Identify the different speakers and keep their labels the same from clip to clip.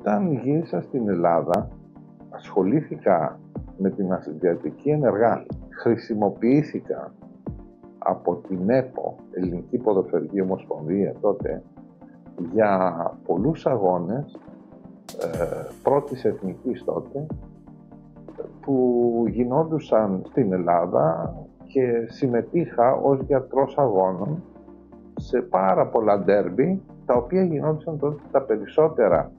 Speaker 1: Όταν γύρισα στην Ελλάδα, ασχολήθηκα με την αθλητιατρική ενεργά. Χρησιμοποιήθηκα από την ΕΠΟ, Ελληνική Ποδοσφαιρική Ομοσπονδία τότε, για πολλούς αγώνες πρώτης εθνικής τότε, που γινόντουσαν στην Ελλάδα και συμμετείχα ως γιατρός αγώνων σε πάρα πολλά ντέρμπι, τα οποία γινόντουσαν τότε τα περισσότερα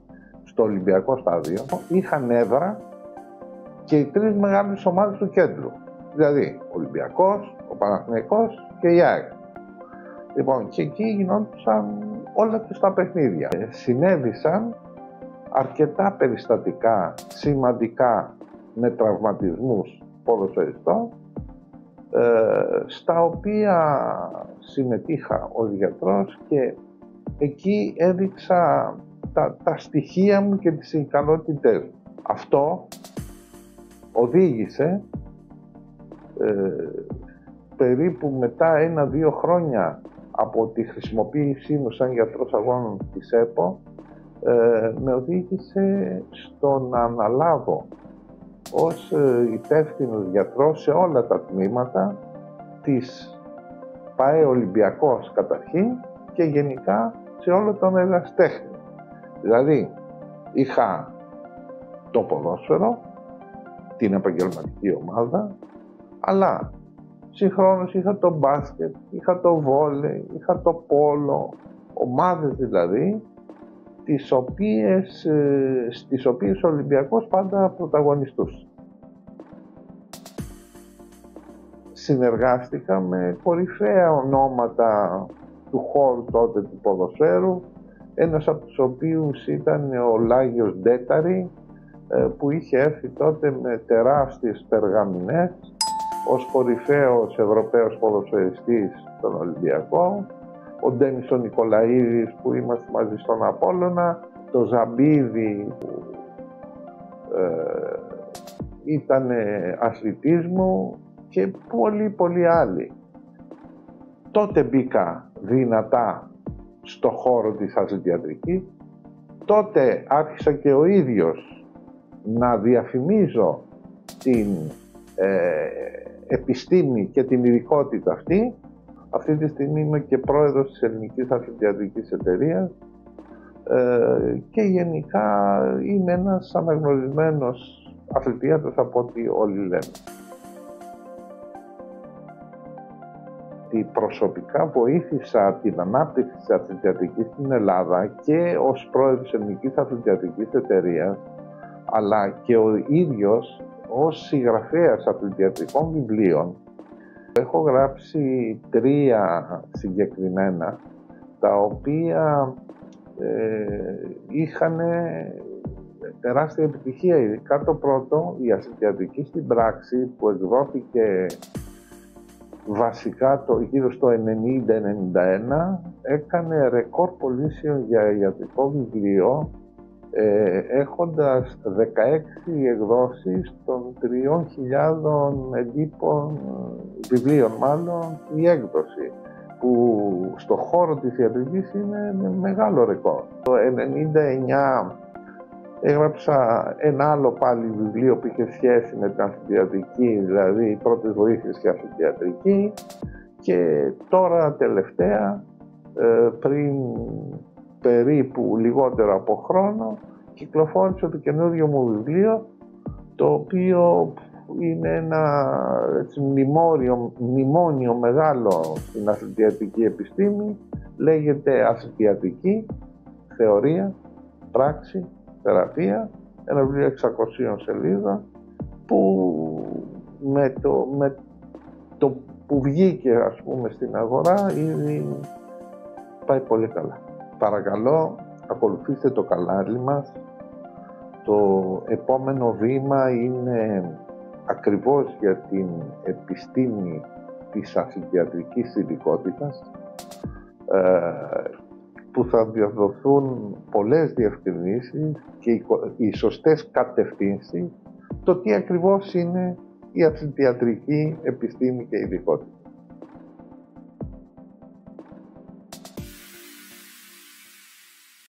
Speaker 1: στο Ολυμπιακό στάδιο. Είχαν έδρα και οι τρεις μεγάλες ομάδες του κέντρου, δηλαδή ο Ολυμπιακός, ο Παναθηναϊκός και η ΑΕΚ. Λοιπόν, και εκεί γινόντουσαν όλα τους τα παιχνίδια. Συνέβησαν αρκετά περιστατικά σημαντικά με τραυματισμούς ποδοσφαιριστών, στα οποία συμμετείχα ως γιατρός και εκεί έδειξα τα στοιχεία μου και τις ικανότητές μου. Αυτό οδήγησε περίπου μετά 1-2 χρόνια από τη χρησιμοποίησή μου σαν γιατρός αγώνων της ΕΠΟ, με οδήγησε στο να αναλάβω ως υπεύθυνος γιατρός σε όλα τα τμήματα της ΠΑΕ Ολυμπιακός καταρχήν και γενικά σε όλο τον ερασιτέχνη. Δηλαδή είχα το ποδόσφαιρο, την επαγγελματική ομάδα, αλλά συγχρόνως είχα το μπάσκετ, είχα το βόλεϊ, είχα το πόλο, ομάδες δηλαδή, στις οποίες ο Ολυμπιακός πάντα πρωταγωνιστούσε. Συνεργάστηκα με κορυφαία ονόματα του χώρου τότε του ποδοσφαίρου, ένας από τους οποίους ήταν ο Λάγιος Ντέταρη, που είχε έρθει τότε με τεράστιες περγαμηνές ως κορυφαίος Ευρωπαίος ποδοσφαιριστής στον Ολυμπιακό, ο Ντένις ο Νικολαίδης που είμαστε μαζί στον Απόλλωνα, το Ζαμπίδη που ήταν αθλητής μου και πολλοί άλλοι. Τότε μπήκα δυνατά στο χώρο της αθλητιατρικής, τότε άρχισα και ο ίδιος να διαφημίζω την επιστήμη και την ειδικότητα αυτή. Αυτή τη στιγμή είμαι και πρόεδρος της Ελληνικής Αθλητιατρικής Εταιρείας και γενικά είμαι ένας αναγνωρισμένος αθλητίατρος από ό,τι όλοι λένε. Προσωπικά βοήθησα την ανάπτυξη της αθλητιατρικής στην Ελλάδα και ως πρόεδρος της Ελληνικής Αθλητιατρικής Εταιρείας, αλλά και ο ίδιος ως συγγραφέας αθλητιατρικών βιβλίων. Έχω γράψει 3 συγκεκριμένα, τα οποία είχαν τεράστια επιτυχία. Ειδικά το πρώτο, η αθλητιατρική στην πράξη, που εκδόθηκε βασικά γύρω στο 90-91, έκανε ρεκόρ πωλήσεων για ιατρικό βιβλίο, έχοντας 16 εκδόσεις των 3.000 εντύπων βιβλίων, μάλλον η έκδοση, που στο χώρο της ιατρικής είναι μεγάλο ρεκόρ. Το 1999 έγραψα ένα άλλο πάλι βιβλίο που είχε σχέση με την αθλητιατρική, δηλαδή πρώτες βοήθειες και αθλητιατρική, και τώρα τελευταία, πριν περίπου λιγότερο από χρόνο, κυκλοφόρησε το καινούριο μου βιβλίο, το οποίο είναι ένα μνημόνιο μεγάλο στην αθλητιατρική επιστήμη. Λέγεται Αθλητιατρική, Θεωρία, Πράξη, Θεραπεία, ένα βιβλίο 600 σελίδων, που με το που βγήκε, ας πούμε, στην αγορά, ήδη πάει πολύ καλά. Παρακαλώ, ακολουθήστε το κανάλι μας. Το επόμενο βήμα είναι ακριβώς για την επιστήμη της αθλητιατρικής ειδικότητας, που θα διαδοθούν πολλές διευκρινήσεις και οι σωστές κατευθύνσεις, το τι ακριβώς είναι η αθλητιατρική επιστήμη και ειδικότητα.